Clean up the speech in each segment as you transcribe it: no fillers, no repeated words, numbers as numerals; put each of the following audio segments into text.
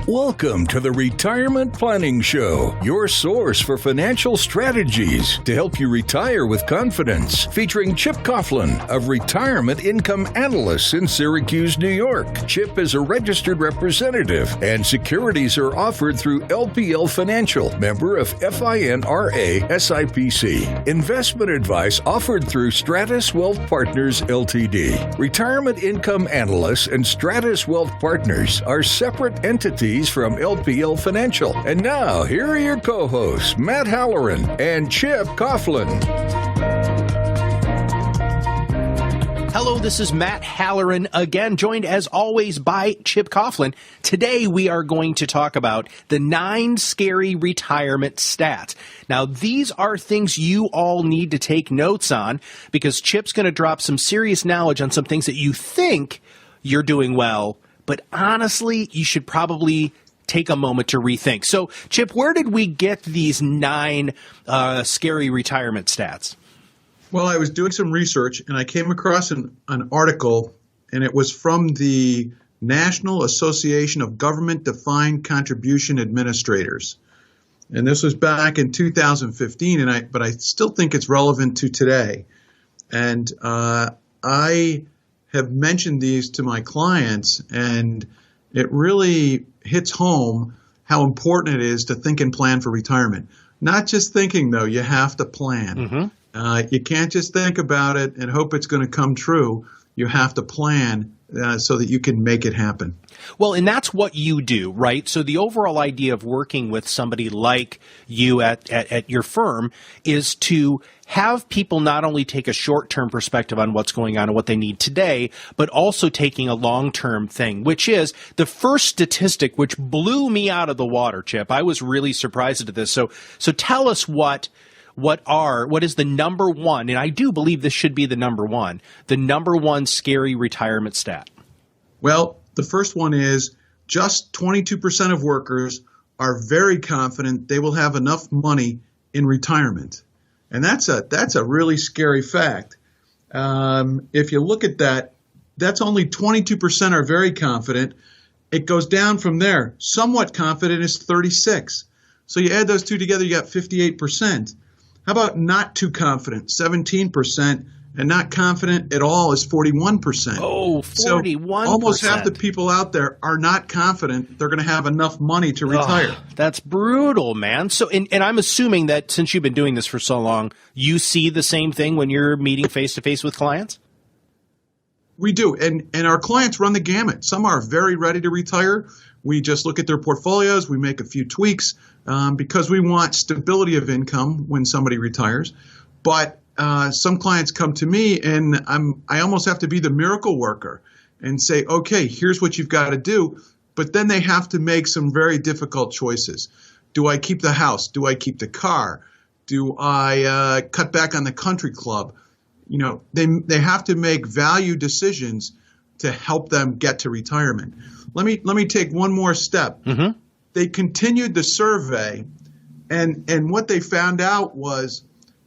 Welcome to the Retirement Planning Show, your source for financial strategies to help you retire with confidence. Featuring Chip Coughlin of Retirement Income Analysts in Syracuse, New York. Chip is a registered representative, and securities are offered through LPL Financial, member of FINRA SIPC. Investment advice offered through Stratus Wealth Partners Ltd. Retirement Income Analysts and Stratus Wealth Partners are separate entities from LPL Financial. And now, here are your co-hosts, Matt Halloran and Chip Coughlin. Hello, this is Matt Halloran again, joined as always by Chip Coughlin. Today we are going to talk about the 9 scary retirement stats. Now, these are things you all need to take notes on because Chip's going to drop some serious knowledge on some things that you think you're doing well, but honestly, you should probably take a moment to rethink. So, Chip, where did we get these 9 scary retirement stats? Well, I was doing some research, and I came across an article, and it was from the National Association of Government Defined Contribution Administrators. And this was back in 2015, but I still think it's relevant to today. And I have mentioned these to my clients, and it really hits home how important it is to think and plan for retirement. Not just thinking, though, you have to plan. Mm-hmm. You can't just think about it and hope it's going to come true. You have to plan so that you can make it happen. Well, and that's what you do, right? So the overall idea of working with somebody like you at your firm is to have people not only take a short-term perspective on what's going on and what they need today, but also taking a long-term thing, which is the first statistic, which blew me out of the water, Chip. I was really surprised at this. So tell us what is the number one, and I do believe this should be the number one scary retirement stat. Well, the first one is just 22% of workers are very confident they will have enough money in retirement. And that's a really scary fact. If you look at that, that's only 22% are very confident. It goes down from there. Somewhat confident is 36. So you add those two together, you got 58%. How about not too confident, 17%, and not confident at all is 41%. Oh, 41%. So almost half the people out there are not confident they're going to have enough money to retire. Oh, that's brutal, man. So, and I'm assuming that since you've been doing this for so long, you see the same thing when you're meeting face-to-face with clients? We do, and our clients run the gamut. Some are very ready to retire. We just look at their portfolios. We make a few tweaks because we want stability of income when somebody retires. But some clients come to me, and I almost have to be the miracle worker and say, okay, here's what you've got to do. But then they have to make some very difficult choices. Do I keep the house? Do I keep the car? Do I cut back on the country club? You know, they have to make value decisions to help them get to retirement. Let me take one more step. Mm-hmm. They continued the survey, and what they found out was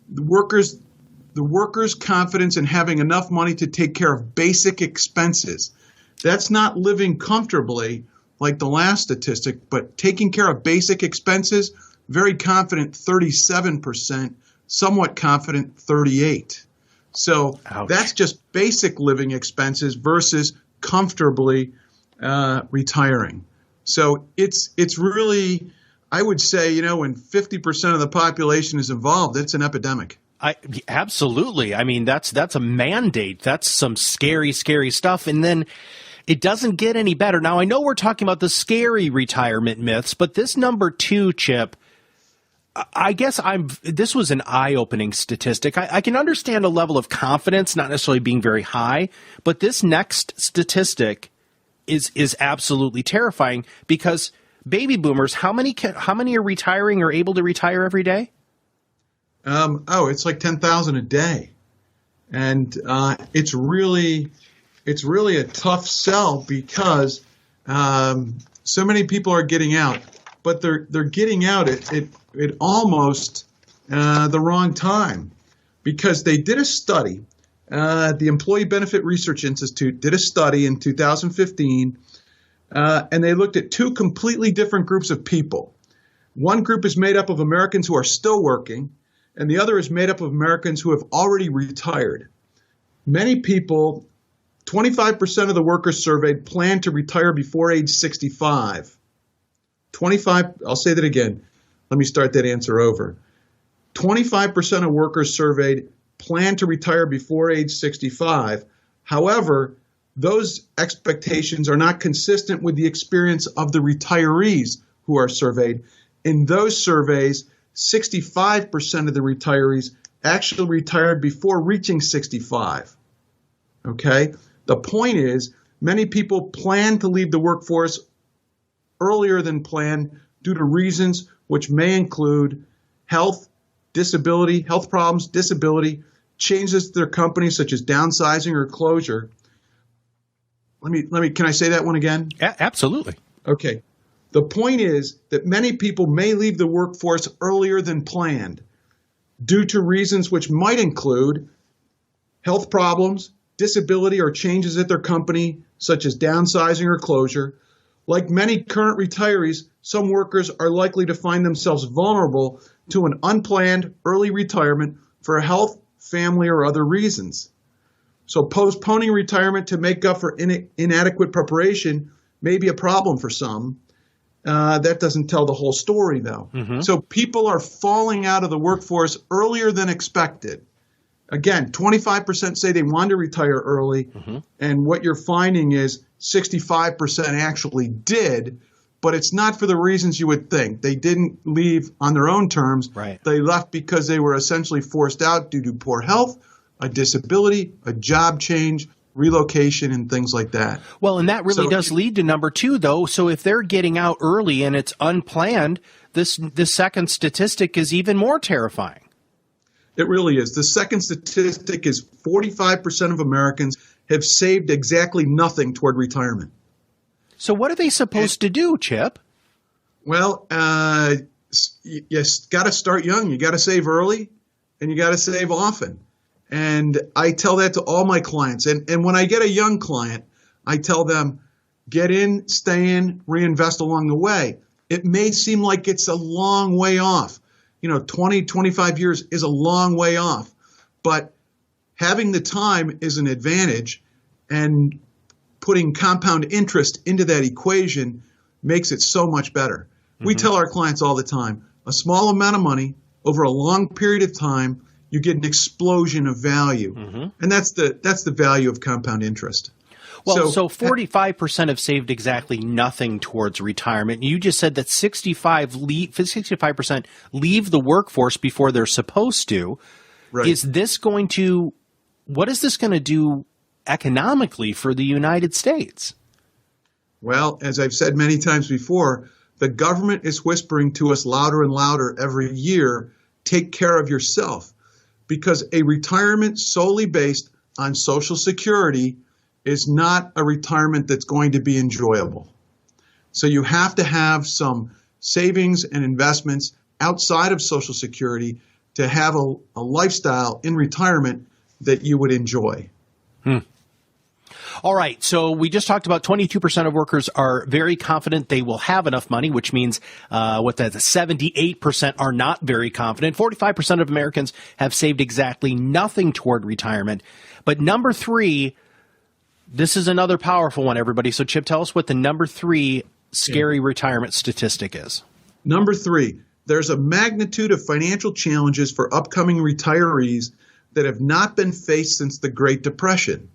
the workers' confidence in having enough money to take care of basic expenses. That's not living comfortably like the last statistic, but taking care of basic expenses, very confident 37%, somewhat confident 38%. So Ouch. That's just basic living expenses versus comfortably retiring. So it's really, I would say, when 50% of the population is involved, it's an epidemic. Absolutely. I mean, that's a mandate. That's some scary, scary stuff. And then it doesn't get any better. Now, I know we're talking about the scary retirement myths, but this number 2, Chip, I guess this was an eye-opening statistic. I can understand a level of confidence not necessarily being very high, but this next statistic is absolutely terrifying because baby boomers, how many are retiring or able to retire every day? It's like 10,000 a day. And it's really a tough sell because so many people are getting out, but they're getting out at almost the wrong time because they did a study. The Employee Benefit Research Institute did a study in 2015 and they looked at two completely different groups of people. One group is made up of Americans who are still working, and the other is made up of Americans who have already retired. Many people, 25% of the workers surveyed plan to retire before age 65. I'll say that again. Let me start that answer over. 25% of workers surveyed plan to retire before age 65. However, those expectations are not consistent with the experience of the retirees who are surveyed. In those surveys, 65% of the retirees actually retired before reaching 65. Okay? The point is, many people plan to leave the workforce earlier than planned due to reasons which may include health problems, disability, changes to their company such as downsizing or closure. Can I say that one again? Absolutely. Okay. The point is that many people may leave the workforce earlier than planned due to reasons which might include health problems, disability, or changes at their company, such as downsizing or closure. Like many current retirees, some workers are likely to find themselves vulnerable to an unplanned early retirement for health, family, or other reasons. So postponing retirement to make up for inadequate preparation may be a problem for some. That doesn't tell the whole story, though. Mm-hmm. So people are falling out of the workforce earlier than expected. Again, 25% say they want to retire early, mm-hmm. and what you're finding is 65% actually did, but it's not for the reasons you would think. They didn't leave on their own terms. Right. They left because they were essentially forced out due to poor health, a disability, a job change, relocation, and things like that. Well, and that really does lead to number two, though. So if they're getting out early and it's unplanned, this second statistic is even more terrifying. It really is. The second statistic is 45% of Americans have saved exactly nothing toward retirement. So what are they supposed to do, Chip? Well, you got to start young. You got to save early, and you got to save often. And I tell that to all my clients. And when I get a young client, I tell them, get in, stay in, reinvest along the way. It may seem like it's a long way off. 20, 25 years is a long way off. But having the time is an advantage, and putting compound interest into that equation makes it so much better. Mm-hmm. We tell our clients all the time, a small amount of money over a long period of time, you get an explosion of value. Mm-hmm. And that's the value of compound interest. Well, so 45% have saved exactly nothing towards retirement. You just said that 65% leave the workforce before they're supposed to. Right. What is this going to do economically for the United States? Well, as I've said many times before, the government is whispering to us louder and louder every year, take care of yourself. Because a retirement solely based on Social Security is not a retirement that's going to be enjoyable. So you have to have some savings and investments outside of Social Security to have a lifestyle in retirement that you would enjoy. All right, so we just talked about 22% of workers are very confident they will have enough money, which means 78% are not very confident. 45% of Americans have saved exactly nothing toward retirement. But number three, this is another powerful one, everybody. So, Chip, tell us what the number three scary retirement statistic is. Number three, there's a magnitude of financial challenges for upcoming retirees that have not been faced since the Great Depression.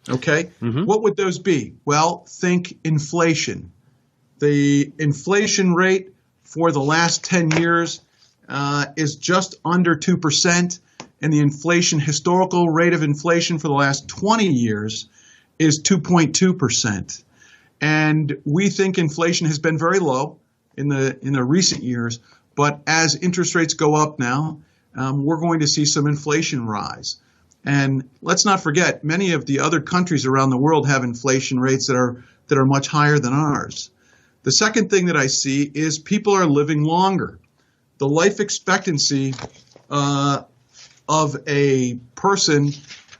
Okay? Mm-hmm. What would those be? Well, think inflation. The inflation rate for the last 10 years is just under 2%, and the historical rate of inflation for the last 20 years is 2.2%. And we think inflation has been very low in the recent years, but as interest rates go up now, we're going to see some inflation rise. And let's not forget, many of the other countries around the world have inflation rates that are much higher than ours. The second thing that I see is people are living longer. The life expectancy of a person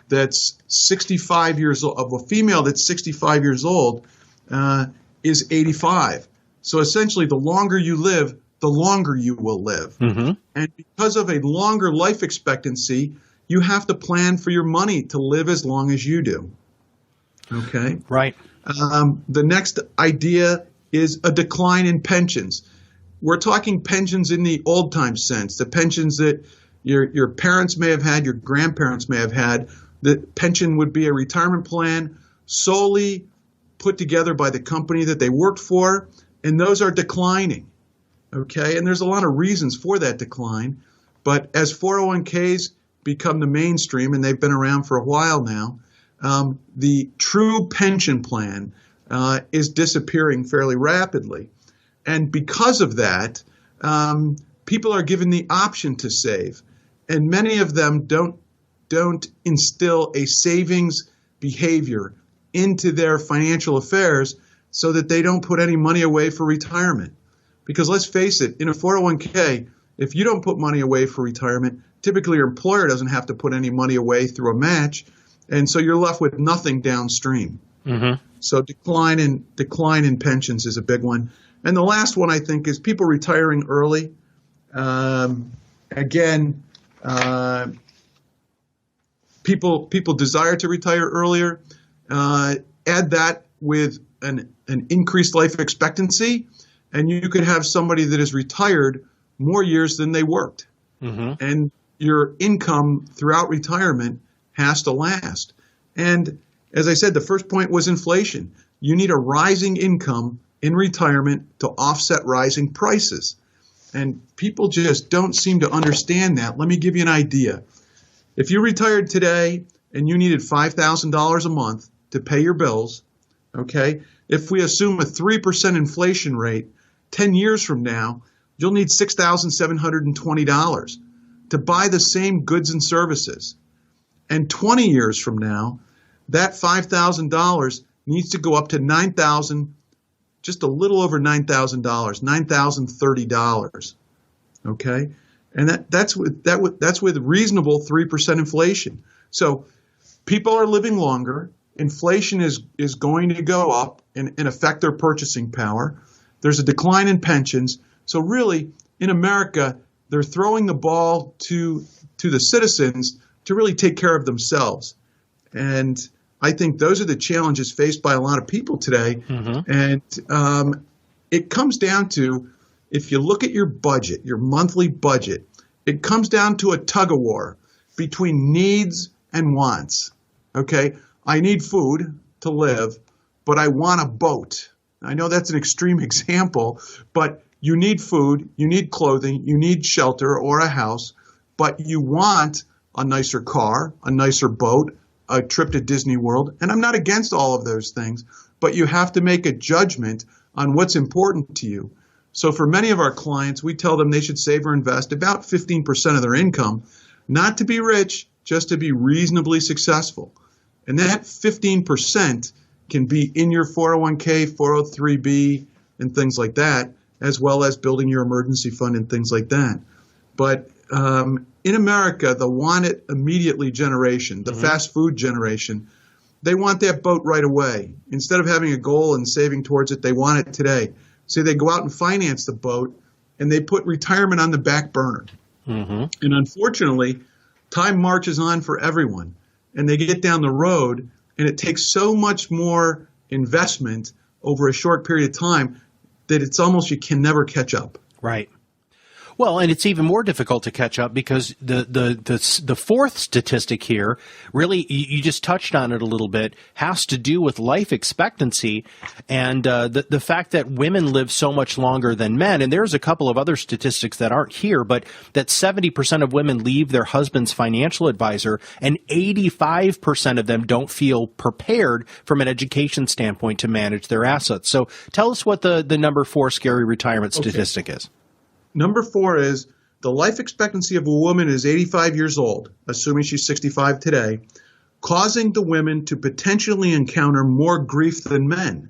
that's 65 years old, of a female that's 65 years old, is 85. So essentially, the longer you live, the longer you will live. Mm-hmm. And because of a longer life expectancy, you have to plan for your money to live as long as you do. Okay? Right. The next idea is a decline in pensions. We're talking pensions in the old time sense, the pensions that your parents may have had, your grandparents may have had. The pension would be a retirement plan solely put together by the company that they worked for, and those are declining. Okay, and there's a lot of reasons for that decline, but as 401ks become the mainstream, and they've been around for a while now, the true pension plan is disappearing fairly rapidly. And because of that, people are given the option to save, and many of them don't instill a savings behavior into their financial affairs so that they don't put any money away for retirement. Because let's face it, in a 401k, if you don't put money away for retirement, typically your employer doesn't have to put any money away through a match, and so you're left with nothing downstream. Mm-hmm. So decline in pensions is a big one. And the last one, I think, is people retiring early. People desire to retire earlier. Add that with an increased life expectancy, and you could have somebody that is retired more years than they worked. Mm-hmm. And your income throughout retirement has to last. And as I said, the first point was inflation. You need a rising income in retirement to offset rising prices. And people just don't seem to understand that. Let me give you an idea. If you retired today and you needed $5,000 a month to pay your bills, okay, if we assume a 3% inflation rate, 10 years from now, you'll need $6,720 to buy the same goods and services. And 20 years from now, that $5,000 needs to go up to $9,000, just a little over $9,000, $9,030. Okay, and that's with reasonable 3% inflation. So people are living longer. Inflation is going to go up and affect their purchasing power. There's a decline in pensions. So really, in America, they're throwing the ball to the citizens to really take care of themselves. And I think those are the challenges faced by a lot of people today. Mm-hmm. And it comes down to, if you look at your budget, your monthly budget, it comes down to a tug of war between needs and wants. Okay, I need food to live, but I want a boat. I know that's an extreme example, but you need food, you need clothing, you need shelter or a house, but you want a nicer car, a nicer boat, a trip to Disney World. And I'm not against all of those things, but you have to make a judgment on what's important to you. So for many of our clients, we tell them they should save or invest about 15% of their income, not to be rich, just to be reasonably successful. And that 15% can be in your 401k, 403b, and things like that, as well as building your emergency fund and things like that. But in America, the want it immediately generation, the fast food generation, they want that boat right away. Instead of having a goal and saving towards it, they want it today. So they go out and finance the boat, and they put retirement on the back burner. Mm-hmm. And unfortunately, time marches on for everyone. And they get down the road, and it takes so much more investment over a short period of time that it's almost you can never catch up. Right. Well, and it's even more difficult to catch up because the fourth statistic here, really, you just touched on it a little bit, has to do with life expectancy and the fact that women live so much longer than men. And there's a couple of other statistics that aren't here, but that 70% of women leave their husband's financial advisor, and 85% of them don't feel prepared from an education standpoint to manage their assets. So tell us what the number 4 scary retirement statistic is. Number 4 is the life expectancy of a woman is 85 years old, assuming she's 65 today, causing the women to potentially encounter more grief than men.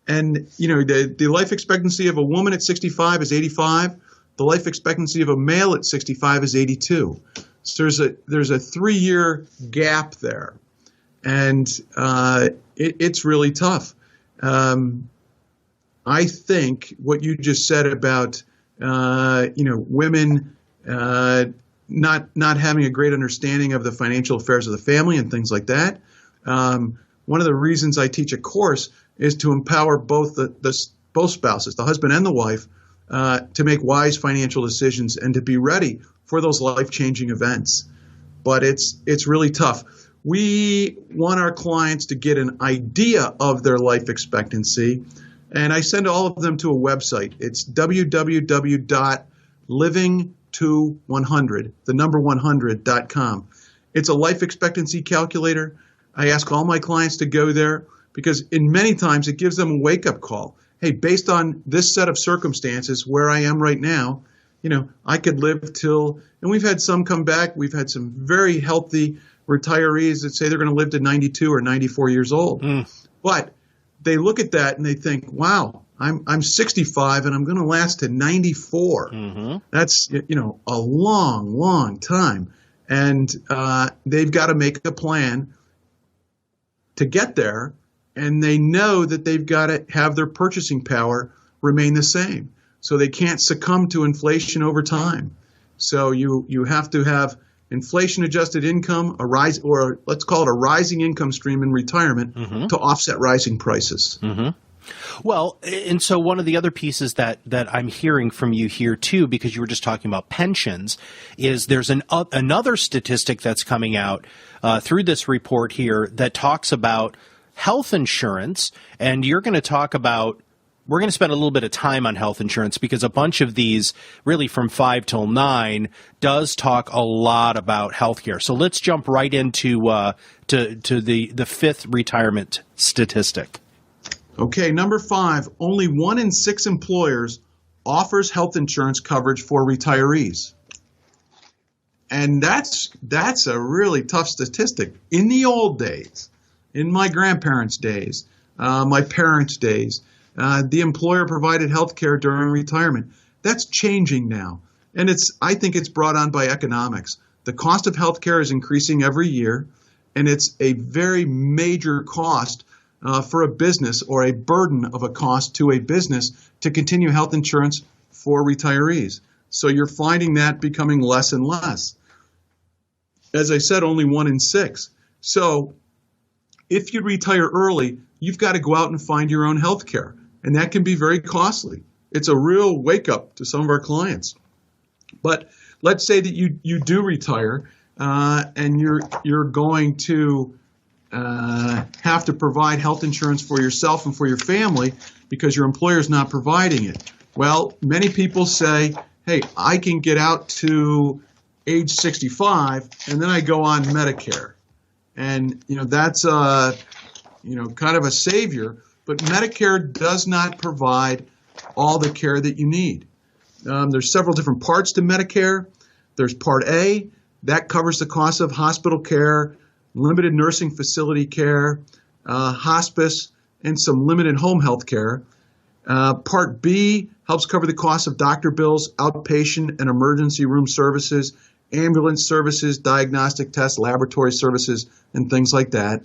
And, you know, the life expectancy of a woman at 65 is 85. The life expectancy of a male at 65 is 82. So there's a 3-year gap there. And it's really tough. I think what you just said about women not having a great understanding of the financial affairs of the family and things like that. One of the reasons I teach a course is to empower both both spouses, the husband and the wife, to make wise financial decisions and to be ready for those life-changing events. But it's really tough. We want our clients to get an idea of their life expectancy, and I send all of them to a website. It's www.living100, the number 100.com. It's a life expectancy calculator. I ask all my clients to go there because in many times it gives them a wake-up call. Hey, based on this set of circumstances where I am right now, I could live till, and we've had some come back. We've had some very healthy retirees that say they're going to live to 92 or 94 years old. But they look at that and they think, wow, I'm 65 and I'm going to last to 94. That's, a long, long time. And they've got to make a plan to get there. And they know that they've got to have their purchasing power remain the same. So they can't succumb to inflation over time. So you have to have inflation-adjusted income, or let's call it a rising income stream in retirement to offset rising prices. Well, and so one of the other pieces that I'm hearing from you here too, because you were just talking about pensions, is there's another statistic that's coming out through this report here that talks about health insurance, and you're going to talk about. We're going to spend a little bit of time on health insurance because a bunch of these, really from 5 till 9, does talk a lot about healthcare. So let's jump right into to the fifth retirement statistic. Okay, number 5, only 1 in 6 employers offers health insurance coverage for retirees. And that's a really tough statistic. In the old days, in my grandparents' days, my parents' days, the employer provided health care during retirement. That's changing now. And I think it's brought on by economics. The cost of health care is increasing every year, and it's a very major cost for a business, or a burden of a cost to a business, to continue health insurance for retirees. So you're finding that becoming less and less. As I said, only 1 in 6. So if you retire early, you've got to go out and find your own health care. And that can be very costly. It's a real wake-up to some of our clients. But let's say that you do retire and you're going to have to provide health insurance for yourself and for your family because your employer is not providing it. Well, many people say, hey, I can get out to age 65 and then I go on Medicare. And, that's kind of a savior. But Medicare does not provide all the care that you need. There's several different parts to Medicare. There's Part A. That covers the cost of hospital care, limited nursing facility care, hospice, and some limited home health care. Part B helps cover the cost of doctor bills, outpatient and emergency room services, ambulance services, diagnostic tests, laboratory services, and things like that.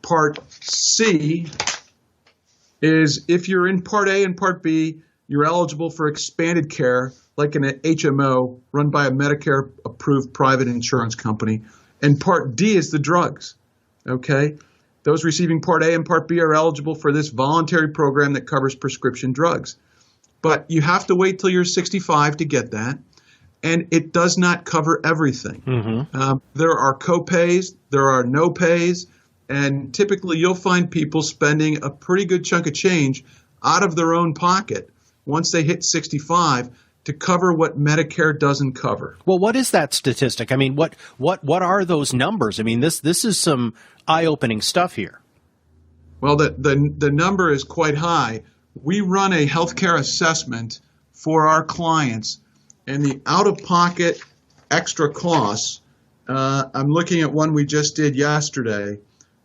Part C is if you're in Part A and Part B, you're eligible for expanded care like an HMO run by a Medicare-approved private insurance company. And Part D is the drugs, okay? Those receiving Part A and Part B are eligible for this voluntary program that covers prescription drugs. But you have to wait till you're 65 to get that. And it does not cover everything. There are co-pays, there are no-pays, and typically you'll find people spending a pretty good chunk of change out of their own pocket once they hit 65 to cover what Medicare doesn't cover. Well, what is that statistic? I mean, what are those numbers? I mean, this is some eye-opening stuff here. Well, the number is quite high. We run a healthcare assessment for our clients. And the out-of-pocket extra costs, I'm looking at one we just did yesterday.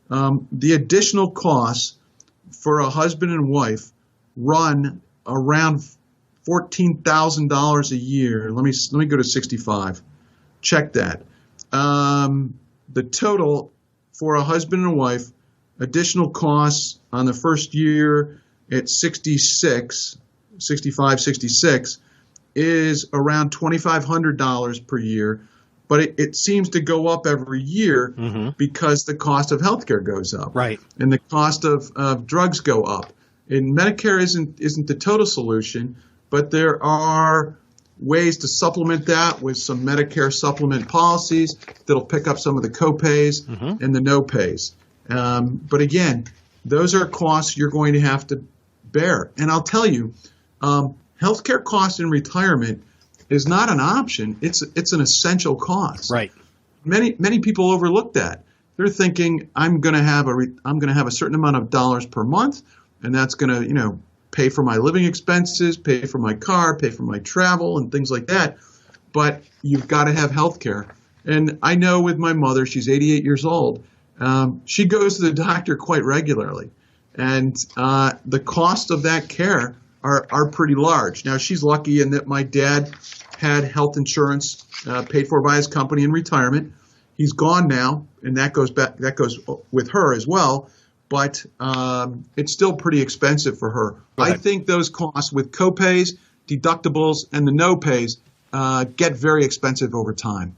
The additional costs for a husband and wife run around $14,000 a year. Let me go to 65. Check that. The total for a husband and wife additional costs on the first year at 65, 66 is around $2,500 per year, but it seems to go up every year because the cost of healthcare goes up, right, and the cost of drugs go up. And Medicare isn't the total solution, but there are ways to supplement that with some Medicare supplement policies that'll pick up some of the co-pays and the no-pays. But again, those are costs you're going to have to bear. And I'll tell you, healthcare costs in retirement is not an option. It's an essential cost. Right. Many people overlook that. They're thinking I'm going to have a certain amount of dollars per month, and that's going to pay for my living expenses, pay for my car, pay for my travel, and things like that. But you've got to have health care. And I know with my mother, she's 88 years old, she goes to the doctor quite regularly. And the cost of that care are pretty large. Now, she's lucky in that my dad had health insurance paid for by his company in retirement. He's gone now, and that goes with her as well. But it's still pretty expensive for her. I think those costs with co-pays, deductibles, and the no-pays get very expensive over time.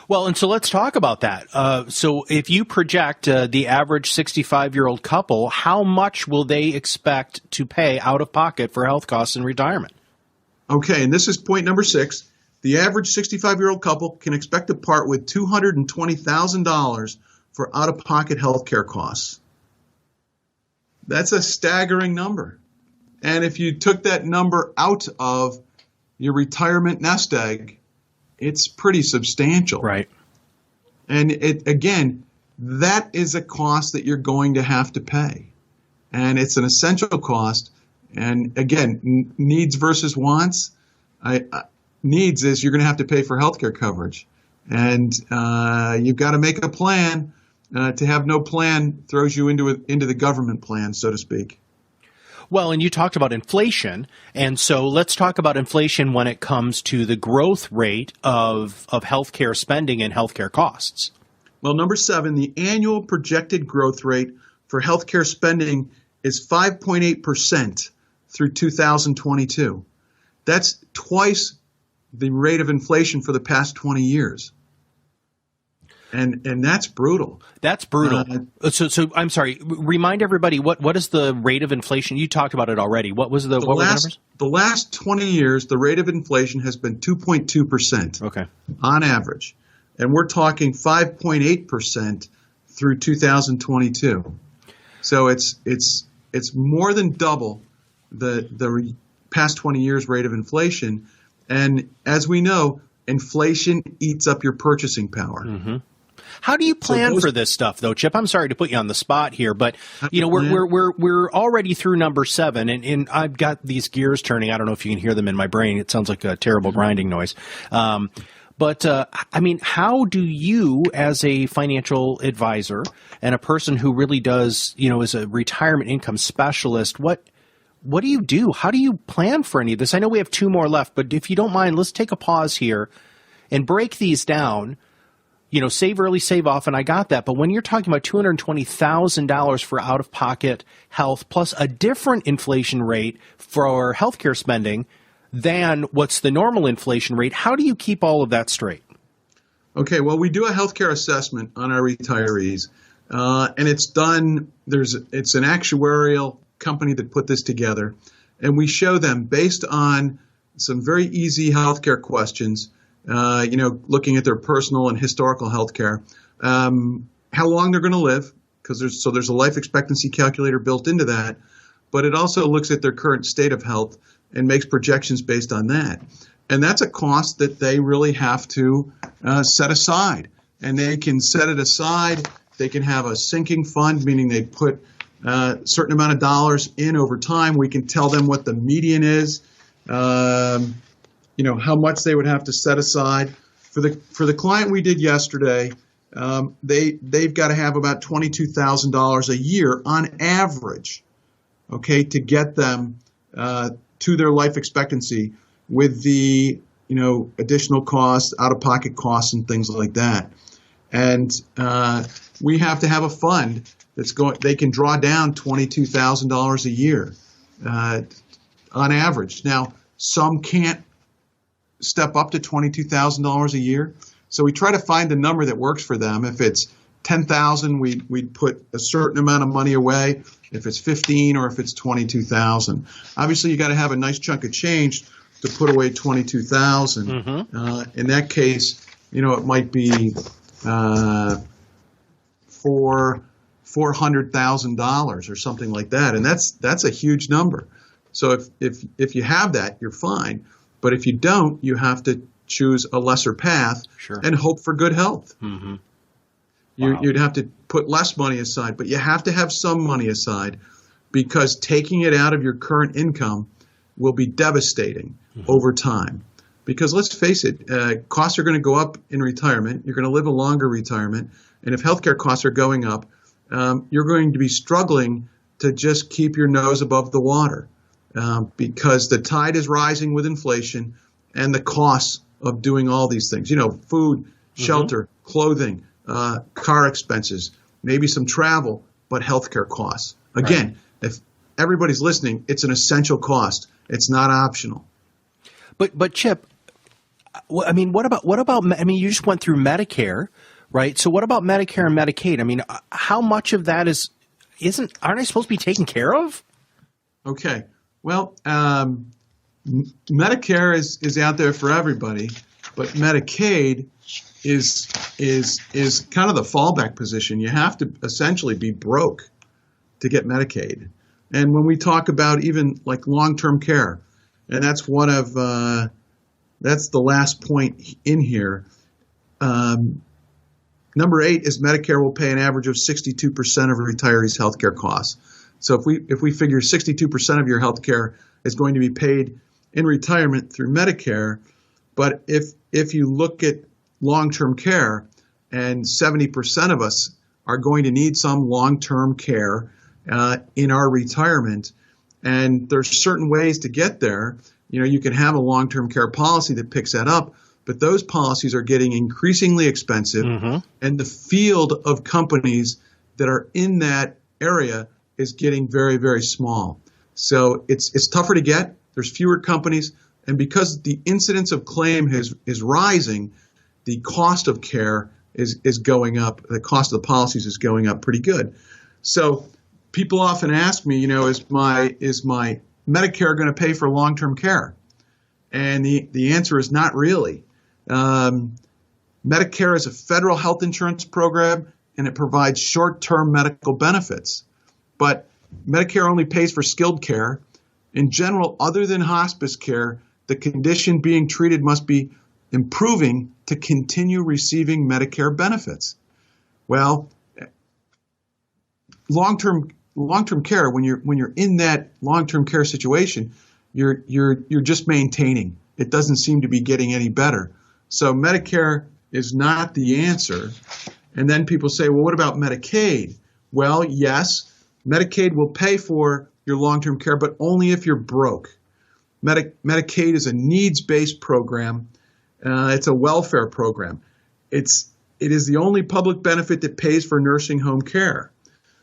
Well, and so let's talk about that. So if you project the average 65-year-old couple, how much will they expect to pay out of pocket for health costs in retirement? Okay, and this is point number 6. The average 65-year-old couple can expect to part with $220,000 for out-of-pocket health care costs. That's a staggering number. And if you took that number out of your retirement nest egg, it's pretty substantial. Right. And again, that is a cost that you're going to have to pay. And it's an essential cost. And again, needs versus wants. Needs is you're going to have to pay for healthcare coverage. And you've got to make a plan. To have no plan throws you into the government plan, so to speak. Well, and you talked about inflation, and so let's talk about inflation when it comes to the growth rate of healthcare spending and healthcare costs. Well, number 7, the annual projected growth rate for healthcare spending is 5.8% through 2022. That's twice the rate of inflation for the past 20 years. And that's brutal. That's brutal. So I'm sorry. Remind everybody what is the rate of inflation? You talked about it already. What were the numbers? The last 20 years, the rate of inflation has been 2.2%. Okay. On average, and we're talking 5.8% through 2022. So it's more than double the past 20 years rate of inflation. And as we know, inflation eats up your purchasing power. Mm-hmm. How do you plan for this stuff, though, Chip? I'm sorry to put you on the spot here, but we're already through number 7, and I've got these gears turning. I don't know if you can hear them in my brain. It sounds like a terrible grinding noise. But how do you, as a financial advisor and a person who really does, is a retirement income specialist, what do you do? How do you plan for any of this? I know we have 2 more left, but if you don't mind, let's take a pause here and break these down. Save early, save often, I got that. But when you're talking about $220,000 for out-of-pocket health plus a different inflation rate for healthcare spending than what's the normal inflation rate, how do you keep all of that straight? Okay, well, we do a healthcare assessment on our retirees, and it's done. It's an actuarial company that put this together, and we show them based on some very easy healthcare questions. Looking at their personal and historical health care, how long they're going to live, because there's a life expectancy calculator built into that, but it also looks at their current state of health and makes projections based on that. And that's a cost that they really have to set aside. And they can set it aside. They can have a sinking fund, meaning they put a certain amount of dollars in over time. We can tell them what the median is. How much they would have to set aside. For the client we did yesterday, they've got to have about $22,000 a year on average, okay, to get them to their life expectancy with the additional costs, out-of-pocket costs, and things like that. And we have to have a fund that's they can draw down $22,000 a year on average. Now, some can't step up to $22,000 a year. So we try to find a number that works for them. If it's $10,000, we'd put a certain amount of money away. If it's $15,000 or if it's $22,000, obviously you got to have a nice chunk of change to put away $22,000. Mm-hmm. In that case, it might be $400,000 or something like that, and that's a huge number. So if you have that, you're fine. But if you don't, you have to choose a lesser path and hope for good health. Mm-hmm. You'd have to put less money aside, but you have to have some money aside, because taking it out of your current income will be devastating over time. Because let's face it, costs are going to go up in retirement. You're going to live a longer retirement. And if healthcare costs are going up, you're going to be struggling to just keep your nose above the water, because the tide is rising with inflation and the costs of doing all these things. Food, shelter, clothing, car expenses, maybe some travel, but healthcare costs. Again, if everybody's listening, it's an essential cost. It's not optional. But Chip, I mean, what about? I mean, you just went through Medicare, right? So what about Medicare and Medicaid? I mean, how much of that aren't I supposed to be taken care of? Okay. Well, Medicare is out there for everybody, but Medicaid is kind of the fallback position. You have to essentially be broke to get Medicaid. And when we talk about even like long-term care, and that's that's the last point in here. Number 8 is Medicare will pay an average of 62% of retirees' healthcare costs. So if we figure 62% of your healthcare is going to be paid in retirement through Medicare, but if you look at long-term care, and 70% of us are going to need some long-term care in our retirement, and there's certain ways to get there. You can have a long-term care policy that picks that up, but those policies are getting increasingly expensive, and the field of companies that are in that area is getting very, very small. So it's tougher to get. There's fewer companies, and because the incidence of claim is rising, the cost of care is going up. The cost of the policies is going up pretty good. So people often ask me, is my Medicare going to pay for long-term care? And the answer is not really. Medicare is a federal health insurance program, and it provides short-term medical benefits. But Medicare only pays for skilled care. In general, other than hospice care, the condition being treated must be improving to continue receiving Medicare benefits. Well, long-term care, when you're in that long-term care situation, you're just maintaining. It doesn't seem to be getting any better. So Medicare is not the answer. And then people say, well, what about Medicaid? Well, yes, Medicaid will pay for your long-term care, but only if you're broke. Medicaid is a needs-based program. It's a welfare program. It is the only public benefit that pays for nursing home care.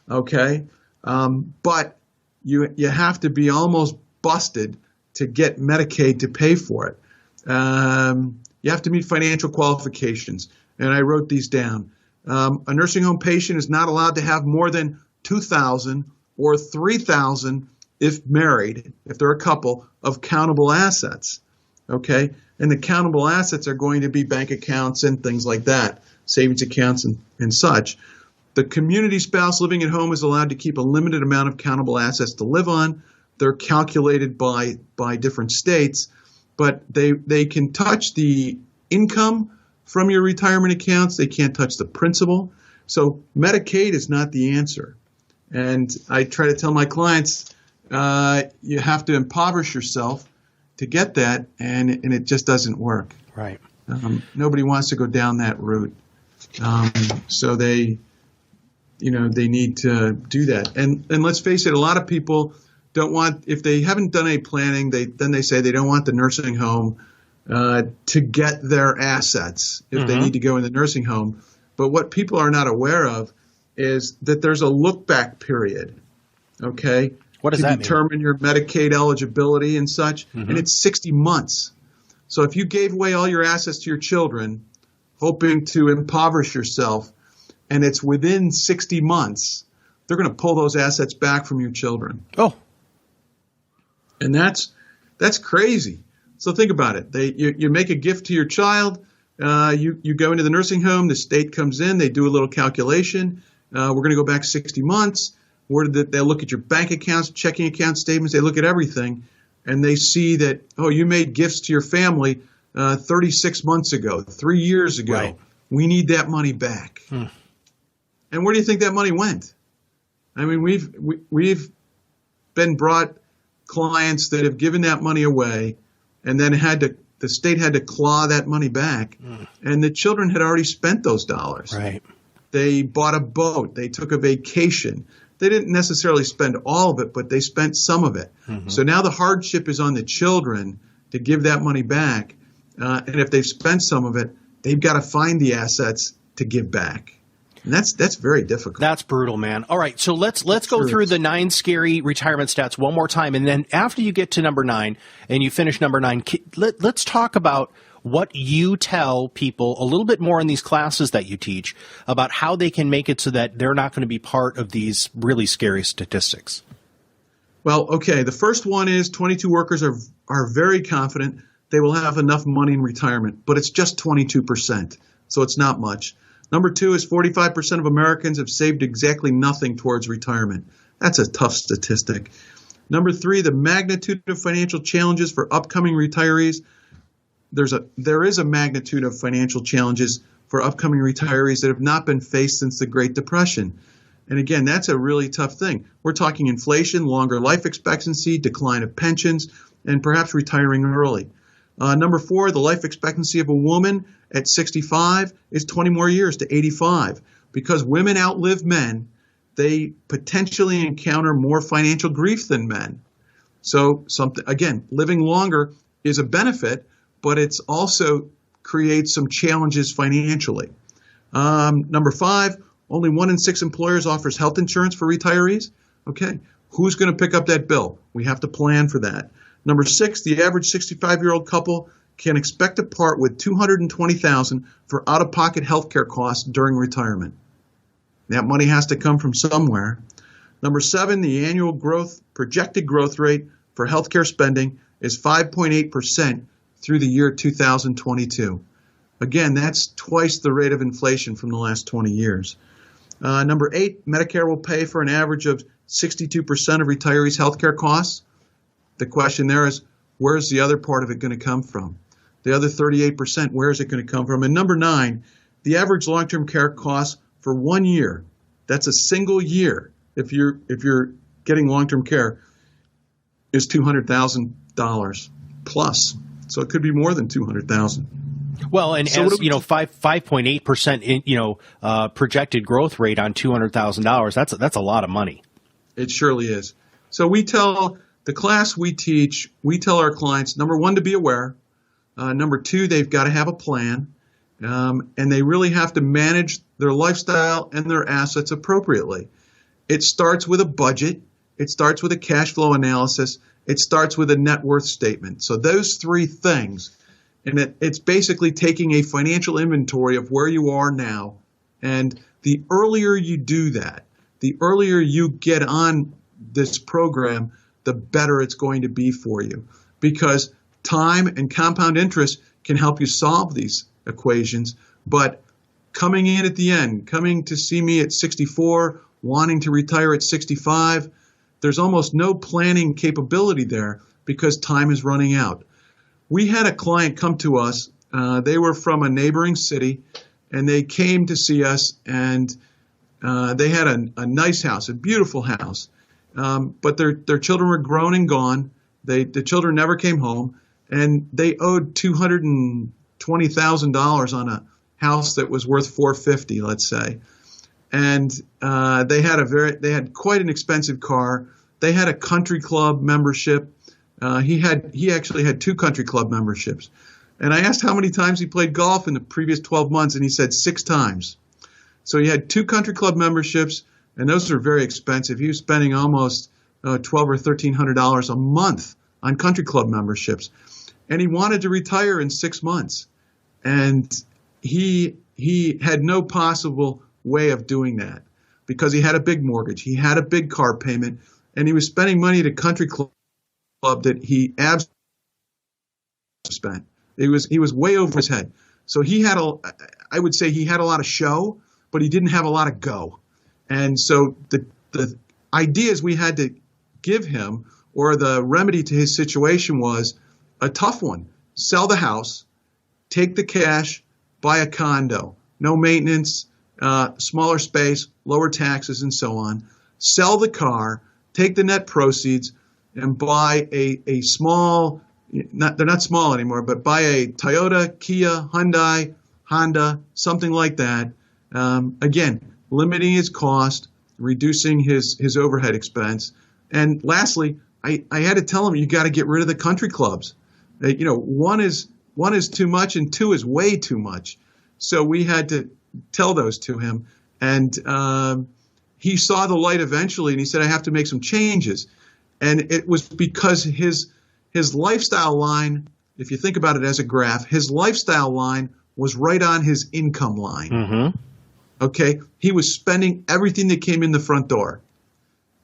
Okay, but you have to be almost busted to get Medicaid to pay for it. You have to meet financial qualifications, and I wrote these down. A nursing home patient is not allowed to have more than $2,000 or $3,000 if married, if they're a couple, of countable assets. Okay, and the countable assets are going to be bank accounts and things like that, savings accounts and such. The community spouse living at home is allowed to keep a limited amount of countable assets to live on. They're calculated by different states, but they can touch the income from your retirement accounts. They can't touch the principal. So Medicaid is not the answer. And I try to tell my clients, you have to impoverish yourself to get that, and it just doesn't work. Right. Nobody wants to go down that route. So they need to do that. And let's face it, a lot of people don't want, if they haven't done any planning, then they say they don't want the nursing home to get their assets if they need to go in the nursing home. But what people are not aware of is that there's a look-back period, okay? What does that mean? To determine your Medicaid eligibility and such, and it's 60 months. So if you gave away all your assets to your children, hoping to impoverish yourself, and it's within 60 months, they're going to pull those assets back from your children. Oh. And that's crazy. So think about it. You make a gift to your child, you go into the nursing home, the state comes in, they do a little calculation. We're going to go back 60 months. They look at your bank accounts, checking account statements, they look at everything, and they see that, oh, you made gifts to your family 36 months ago, 3 years ago. Right. We need that money back. And where do you think that money went? I mean, we've been brought clients that have given that money away, and then the state had to claw that money back, and the children had already spent those dollars. Right. They bought a boat. They took a vacation. They didn't necessarily spend all of it, but they spent some of it. So now the hardship is on the children to give that money back, and if they've spent some of it, they've got to find the assets to give back. And that's very difficult. That's brutal, man. All right, so let's go through the 9 scary retirement stats one more time, and then after you get to number 9 and you finish number 9, let's talk about what you tell people a little bit more in these classes that you teach about how they can make it so that they're not going to be part of these really scary statistics. Well, okay, the first one is 22 workers are very confident they will have enough money in retirement, but it's just 22%, so it's not much. Number 2 is 45% of Americans have saved exactly nothing towards retirement. That's a tough statistic. Number 3, the magnitude of financial challenges for upcoming retirees. There is a magnitude of financial challenges for upcoming retirees that have not been faced since the Great Depression. And again, that's a really tough thing. We're talking inflation, longer life expectancy, decline of pensions, and perhaps retiring early. Number 4, the life expectancy of a woman at 65 is 20 more years to 85. Because women outlive men, they potentially encounter more financial grief than men. So living longer is a benefit, but it's also creates some challenges financially. Number 5, only 1 in 6 employers offers health insurance for retirees. Okay, who's going to pick up that bill? We have to plan for that. Number 6, the average 65-year-old couple can expect to part with $220,000 for out-of-pocket health care costs during retirement. That money has to come from somewhere. Number 7, the annual projected growth rate for healthcare spending is 5.8% through the year 2022. Again, that's twice the rate of inflation from the last 20 years. Number 8, Medicare will pay for an average of 62% of retirees' healthcare costs. The question there is, where's the other part of it going to come from? The other 38%, where is it going to come from? And number 9, the average long-term care costs for 1 year, that's a single year, if you're getting long-term care, is $200,000 plus. So it could be more than $200,000. Well, and so 5.8%, projected growth rate on $200,000. That's a lot of money. It surely is. So the class we teach, we tell our clients, number 1, to be aware. Number 2, they've got to have a plan. And they really have to manage their lifestyle and their assets appropriately. It starts with a budget. It starts with a cash flow analysis. It starts with a net worth statement. So those 3 things, and it's basically taking a financial inventory of where you are now. And the earlier you do that, the earlier you get on this program, the better it's going to be for you. Because time and compound interest can help you solve these equations, but coming in at the end, coming to see me at 64, wanting to retire at 65, there's almost no planning capability there because time is running out. We had a client come to us. They were from a neighboring city, and they came to see us, and they had a nice house, a beautiful house, but their children were grown and gone. The children never came home, and they owed $220,000 on a house that was worth $450,000, let's say. And they had quite an expensive car. They had a country club membership. He actually had 2 country club memberships. And I asked how many times he played golf in the previous 12 months, and he said 6 times. So he had 2 country club memberships, and those are very expensive. He was spending almost $1,200 or $1,300 a month on country club memberships. And he wanted to retire in 6 months. And he had no possible way of doing that because he had a big mortgage. He had a big car payment, and he was spending money at a country club that he absolutely spent. He was way over his head. So I would say he had a lot of show, but he didn't have a lot of go. And so the ideas we had to give him, or the remedy to his situation, was a tough one. Sell the house, take the cash, buy a condo, no maintenance, smaller space, lower taxes, and so on. Sell the car, take the net proceeds, and buy a small, they're not small anymore, but buy a Toyota, Kia, Hyundai, Honda, something like that. Again, limiting his cost, reducing his overhead expense. And lastly, I had to tell him, you got to get rid of the country clubs. One is too much, and 2 is way too much. So we had to tell those to him. And he saw the light eventually, and he said, I have to make some changes. And it was because his lifestyle line, if you think about it as a graph, his lifestyle line was right on his income line. Mm-hmm. Okay? He was spending everything that came in the front door.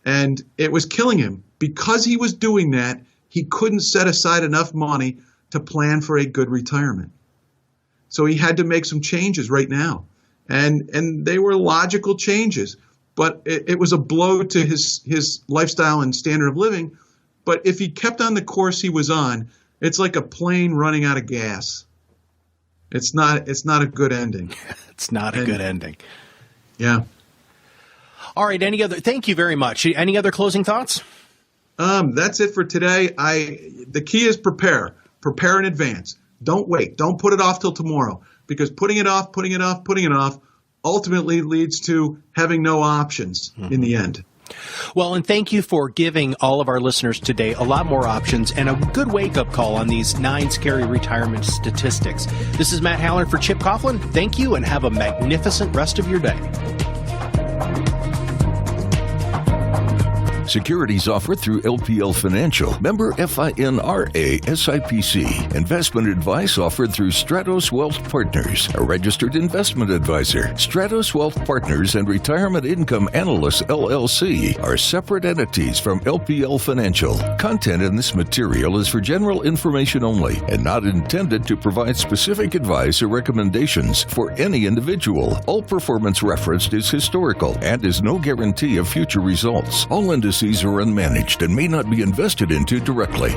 And it was killing him. Because he was doing that, he couldn't set aside enough money to plan for a good retirement. So he had to make some changes right now. And they were logical changes. But it was a blow to his lifestyle and standard of living. But if he kept on the course he was on, it's like a plane running out of gas. It's not a good ending. It's not a good ending. Yeah. All right. Thank you very much. Any other closing thoughts? That's it for today. The key is prepare. Prepare in advance. Don't wait. Don't put it off till tomorrow, because putting it off ultimately leads to having no options in the end. Well, and thank you for giving all of our listeners today a lot more options and a good wake-up call on these 9 scary retirement statistics. This is Matt Halloran for Chip Coughlin. Thank you, and have a magnificent rest of your day. Securities offered through LPL Financial, member FINRA SIPC. Investment advice offered through Stratos Wealth Partners, a registered investment advisor. Stratos Wealth Partners and Retirement Income Analysts LLC are separate entities from LPL Financial. Content in this material is for general information only and not intended to provide specific advice or recommendations for any individual. All performance referenced is historical and is no guarantee of future results. All indices are unmanaged and may not be invested into directly.